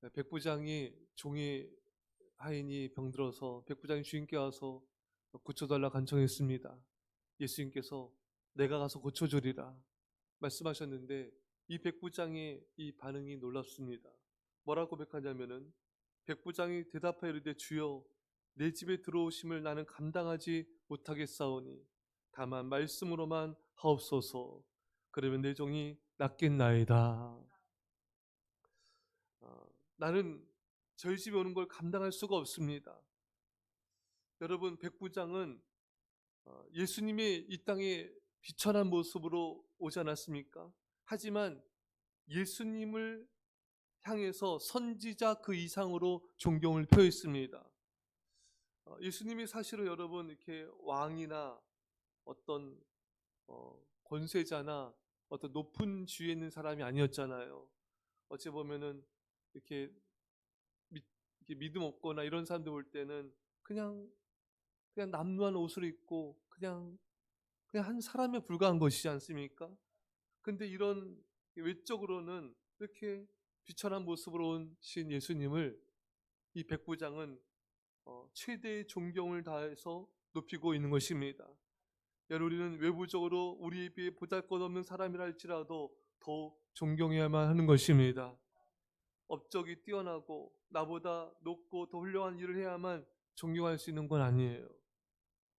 백부장이 종이 하인이 병들어서 백부장이 주인께 와서 고쳐달라 간청했습니다. 예수님께서 내가 가서 고쳐주리라 말씀하셨는데 이 백부장의 이 반응이 놀랍습니다. 뭐라고 고백하냐면은 백부장이 대답하여 이르되 주여 내 집에 들어오심을 나는 감당하지 못하겠사오니 다만 말씀으로만 하옵소서. 그러면 내 종이 낫겠나이다. 나는 저희 집에 오는 걸 감당할 수가 없습니다. 여러분, 백부장은 예수님이 이 땅에 비천한 모습으로 오지 않았습니까? 하지만 예수님을 향해서 선지자 그 이상으로 존경을 표했습니다. 예수님이 사실은 여러분 이렇게 왕이나 어떤 권세자나 어떤 높은 지위에 있는 사람이 아니었잖아요. 어찌 보면은 이렇게 믿음 없거나 이런 사람들 볼 때는 그냥 남루한 옷을 입고 그냥 한 사람에 불과한 것이지 않습니까? 근데 이런 외적으로는 이렇게 비천한 모습으로 오신 예수님을 이 백부장은 최대의 존경을 다해서 높이고 있는 것입니다. 여러분, 우리는 외부적으로 우리에 비해 보잘것없는 사람이라 할지라도 더 존경해야만 하는 것입니다. 업적이 뛰어나고 나보다 높고 더 훌륭한 일을 해야만 존경할 수 있는 건 아니에요.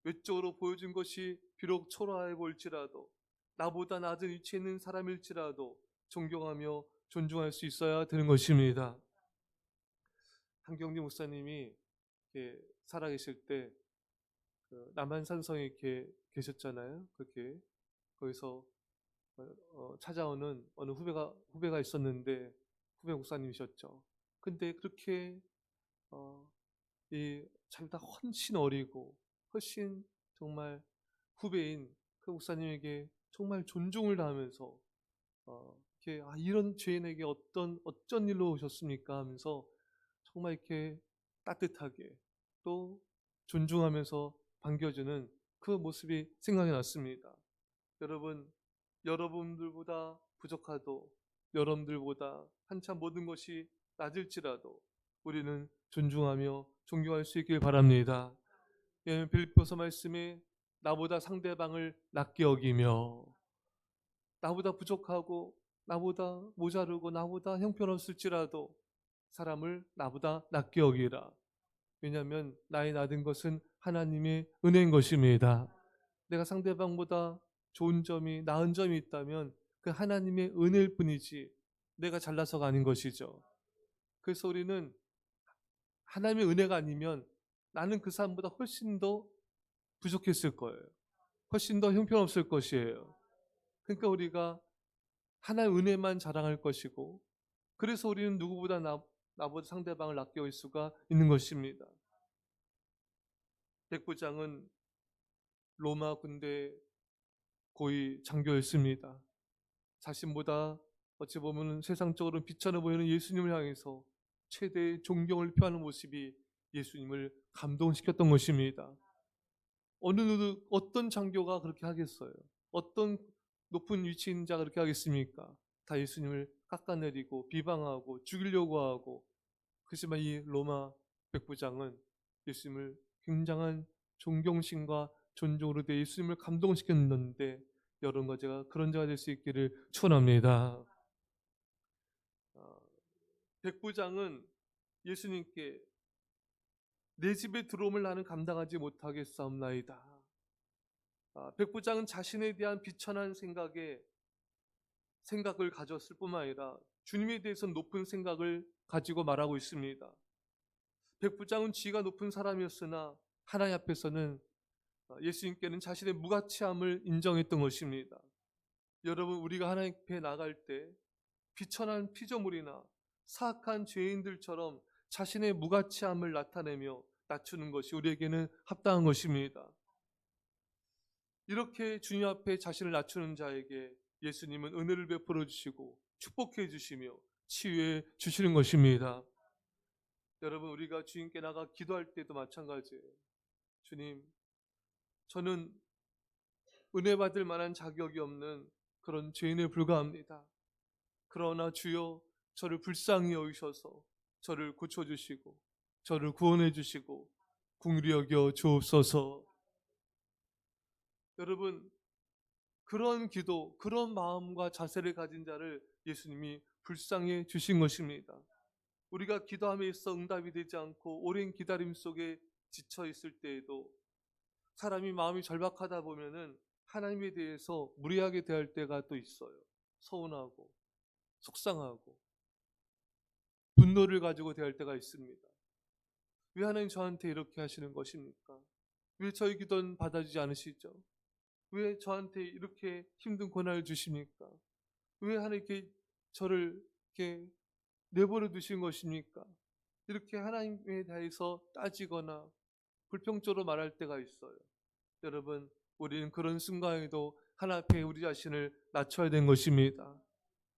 외적으로 보여준 것이 비록 초라해 보일지라도 나보다 낮은 위치에 있는 사람일지라도 존경하며 존중할 수 있어야 되는 것입니다. 한경재 목사님이 살아계실 때 남한산성에 이렇게 계셨잖아요. 그렇게 거기서 찾아오는 어느 후배가 있었는데 후배 목사님이셨죠. 근데 그렇게 이 자기보다 훨씬 어리고 훨씬 정말 후배인 그 목사님에게 정말 존중을 다하면서 이렇게 이런 죄인에게 어쩐 일로 오셨습니까 하면서 정말 이렇게 따뜻하게 또 존중하면서 반겨주는 그 모습이 생각이 났습니다. 여러분, 여러분들보다 부족하도 여러분들보다 한참 모든 것이 낮을지라도 우리는 존중하며 존경할 수 있길 바랍니다. 예, 빌립보서 말씀에 나보다 상대방을 낮게 여기며 나보다 부족하고 나보다 모자르고 나보다 형편없을지라도 사람을 나보다 낮게 여기라. 왜냐하면 나의 낮은 것은 하나님의 은혜인 것입니다. 내가 상대방보다 좋은 점이 나은 점이 있다면 그 하나님의 은혜일 뿐이지 내가 잘나서가 아닌 것이죠. 그래서 우리는 하나님의 은혜가 아니면 나는 그 사람보다 훨씬 더 부족했을 거예요. 훨씬 더 형편없을 것이에요. 그러니까 우리가 하나의 은혜만 자랑할 것이고 그래서 우리는 누구보다 나보다 상대방을 낮게 올 수가 있는 것입니다. 백부장은 로마 군대 고위 장교였습니다. 자신보다 어찌 보면 세상적으로 비천해 보이는 예수님을 향해서 최대의 존경을 표하는 모습이 예수님을 감동시켰던 것입니다. 어떤 장교가 그렇게 하겠어요? 어떤 높은 위치에 있는 자가 그렇게 하겠습니까? 다 예수님을 깎아내리고 비방하고 죽이려고 하고. 그렇지만 이 로마 백부장은 예수님을 굉장한 존경심과 존중으로 대 예수님을 감동시켰는데 여러분과 제가 그런 자가 될 수 있기를 축원합니다. 백부장은 예수님께 내 집에 들어옴을 나는 감당하지 못하겠사옵나이다. 백부장은 자신에 대한 비천한 생각을 가졌을 뿐만 아니라 주님에 대해서 높은 생각을 가지고 말하고 있습니다. 백부장은 지위가 높은 사람이었으나 하나님 앞에서는 예수님께는 자신의 무가치함을 인정했던 것입니다. 여러분, 우리가 하나님 앞에 나갈 때 비천한 피조물이나 사악한 죄인들처럼 자신의 무가치함을 나타내며 낮추는 것이 우리에게는 합당한 것입니다. 이렇게 주님 앞에 자신을 낮추는 자에게 예수님은 은혜를 베풀어 주시고 축복해 주시며 치유해 주시는 것입니다. 여러분, 우리가 주님께 나가 기도할 때도 마찬가지예요. 주님, 저는 은혜 받을 만한 자격이 없는 그런 죄인에 불과합니다. 그러나 주여 저를 불쌍히 여기셔서 저를 고쳐주시고 저를 구원해 주시고 긍휼히 여겨 주옵소서. 여러분, 그런 기도, 그런 마음과 자세를 가진 자를 예수님이 불쌍해 주신 것입니다. 우리가 기도함에 있어 응답이 되지 않고 오랜 기다림 속에 지쳐 있을 때에도 사람이 마음이 절박하다 보면은 하나님에 대해서 무리하게 대할 때가 또 있어요. 서운하고 속상하고 분노를 가지고 대할 때가 있습니다. 왜 하나님 저한테 이렇게 하시는 것입니까? 왜 저희 기도는 받아주지 않으시죠? 왜 저한테 이렇게 힘든 고난을 주십니까? 왜 하나님께 저를 이렇게 내버려 두신 것입니까? 이렇게 하나님에 대해서 따지거나 불평적으로 말할 때가 있어요. 여러분, 우리는 그런 순간에도 하나 앞에 우리 자신을 낮춰야 되는 것입니다.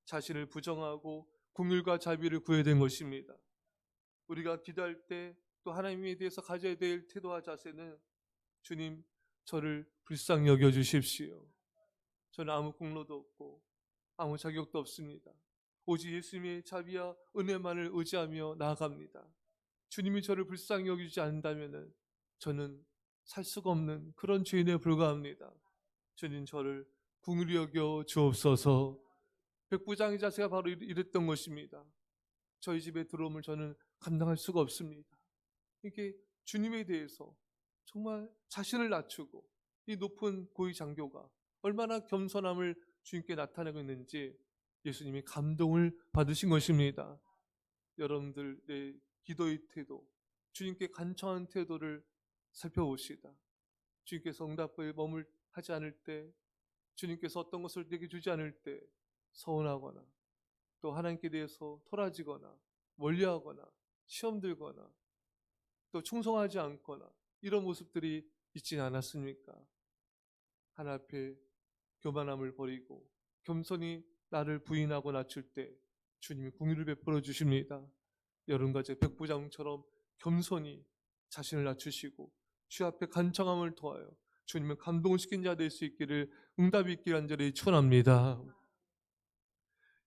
자신을 부정하고 긍휼과 자비를 구해야 되는 것입니다. 우리가 기도할 때 또 하나님에 대해서 가져야 될 태도와 자세는 주님, 저를 불쌍히 여겨 주십시오. 저는 아무 공로도 없고 아무 자격도 없습니다. 오직 예수님의 자비와 은혜만을 의지하며 나아갑니다. 주님이 저를 불쌍히 여기지 않는다면 저는 살 수가 없는 그런 죄인에 불과합니다. 주님, 저를 긍휼히 여겨 주옵소서. 백부장의 자세가 바로 이랬던 것입니다. 저희 집에 들어오면 저는 감당할 수가 없습니다. 이게 주님에 대해서 정말 자신을 낮추고 이 높은 고위 장교가 얼마나 겸손함을 주님께 나타내고 있는지 예수님이 감동을 받으신 것입니다. 여러분들의 기도의 태도, 주님께 간청한 태도를 살펴봅시다. 주님께서 응답을 하지 않을 때, 주님께서 어떤 것을 내게 주지 않을 때 서운하거나 또 하나님께 대해서 토라지거나 멀리하거나 시험 들거나 또 충성하지 않거나 이런 모습들이 있지 않았습니까? 하나 앞에 교만함을 버리고 겸손히 나를 부인하고 낮출 때 주님이 긍휼을 베풀어 주십니다. 여러분과 제 백부장처럼 겸손히 자신을 낮추시고 주 앞에 간청함을 통하여 주님을 감동시킨 자 될 수 있기를 응답이 있기를 간절히 축원합니다.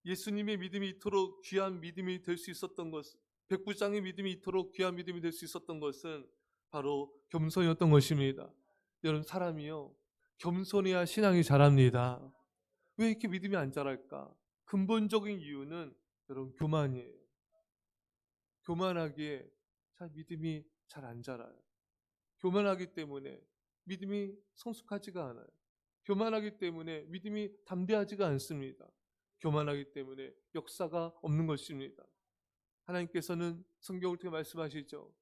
예수님의 믿음이 이토록 귀한 믿음이 될 수 있었던 것, 백부장의 믿음이 이토록 귀한 믿음이 될 수 있었던 것은 바로 겸손이었던 것입니다. 여러분, 사람이요, 겸손해야 신앙이 자랍니다. 왜 이렇게 믿음이 안 자랄까? 근본적인 이유는 여러분, 교만이에요. 교만하기에 믿음이 잘 안 자라요. 교만하기 때문에 믿음이 성숙하지가 않아요. 교만하기 때문에 믿음이 담대하지가 않습니다. 교만하기 때문에 역사가 없는 것입니다. 하나님께서는 성경을 통해 말씀하시죠.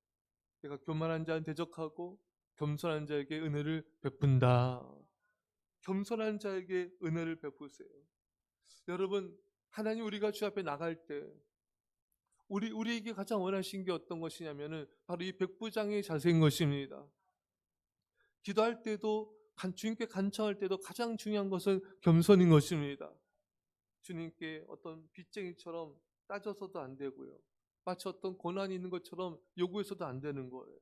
내가 교만한 자는 대적하고 겸손한 자에게 은혜를 베푼다. 겸손한 자에게 은혜를 베푸세요. 여러분, 하나님 우리가 주 앞에 나갈 때 우리에게 가장 원하신 게 어떤 것이냐면은 바로 이 백부장의 자세인 것입니다. 기도할 때도 주님께 간청할 때도 가장 중요한 것은 겸손인 것입니다. 주님께 어떤 빚쟁이처럼 따져서도 안 되고요. 마치 어떤 고난이 있는 것처럼 요구해서도 안 되는 거예요.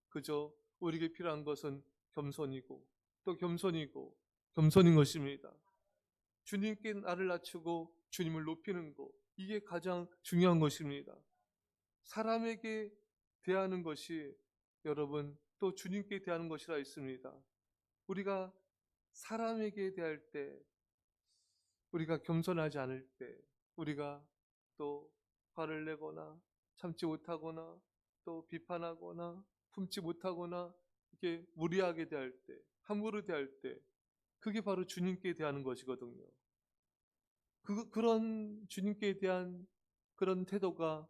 그저 우리에게 필요한 것은 겸손이고 또 겸손이고 겸손인 것입니다. 주님께 나를 낮추고 주님을 높이는 것, 이게 가장 중요한 것입니다. 사람에게 대하는 것이 여러분 또 주님께 대하는 것이라 있습니다. 우리가 사람에게 대할 때, 우리가 겸손하지 않을 때, 우리가 또 화를 내거나 참지 못하거나 또 비판하거나 품지 못하거나 이렇게 무리하게 대할 때, 함부로 대할 때, 그게 바로 주님께 대하는 것이거든요. 그런 주님께 대한 그런 태도가,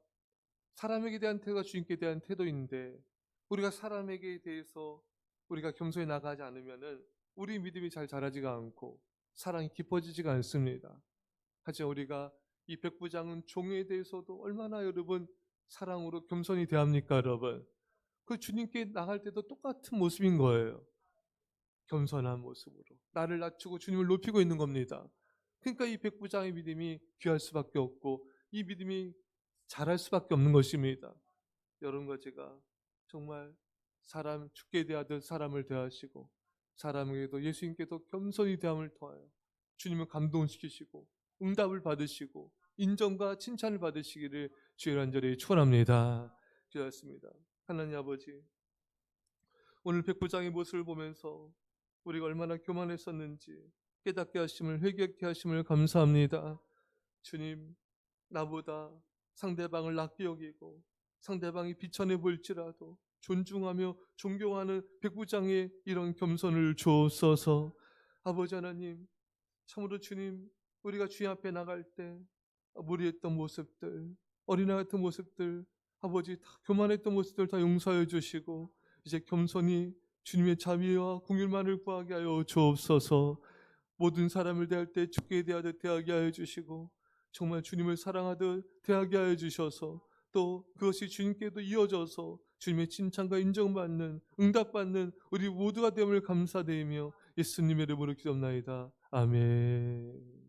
사람에게 대한 태도가 주님께 대한 태도인데, 우리가 사람에게 대해서 우리가 겸손히 나가지 않으면은 우리 믿음이 잘 자라지가 않고 사랑이 깊어지지가 않습니다. 하지만 우리가 이 백부장은 종에 대해서도 얼마나 여러분 사랑으로 겸손히 대합니까, 여러분? 그 주님께 나갈 때도 똑같은 모습인 거예요. 겸손한 모습으로 나를 낮추고 주님을 높이고 있는 겁니다. 그러니까 이 백부장의 믿음이 귀할 수밖에 없고 이 믿음이 자랄 수밖에 없는 것입니다. 여러분과 제가 정말 사람 죽게 대하듯 사람을 대하시고 사람에게도 예수님께도 겸손히 대함을 통하여 주님을 감동시키시고 응답을 받으시고 인정과 칭찬을 받으시기를 주의 간절히 축원합니다. 기도하였습니다. 하나님 아버지, 오늘 백부장의 모습을 보면서 우리가 얼마나 교만했었는지 깨닫게 하심을, 회개하게 하심을 감사합니다. 주님, 나보다 상대방을 낮게 여기고 상대방이 비천해 보일지라도 존중하며 존경하는 백부장의 이런 겸손을 주옵소서. 아버지 하나님, 참으로 주님, 우리가 주님 앞에 나갈 때 무리했던 모습들, 어린아 같은 모습들, 아버지 다 교만했던 모습들 다 용서해 주시고 이제 겸손히 주님의 자비와 긍휼만을 구하게 하여 주옵소서. 모든 사람을 대할 때 주께 대하듯 대하게 하여 주시고 정말 주님을 사랑하듯 대하게 하여 주셔서 또 그것이 주님께도 이어져서 주님의 칭찬과 인정받는, 응답받는 우리 모두가 됨을 감사드리며 예수님의 이름으로 기도합나이다. 아멘.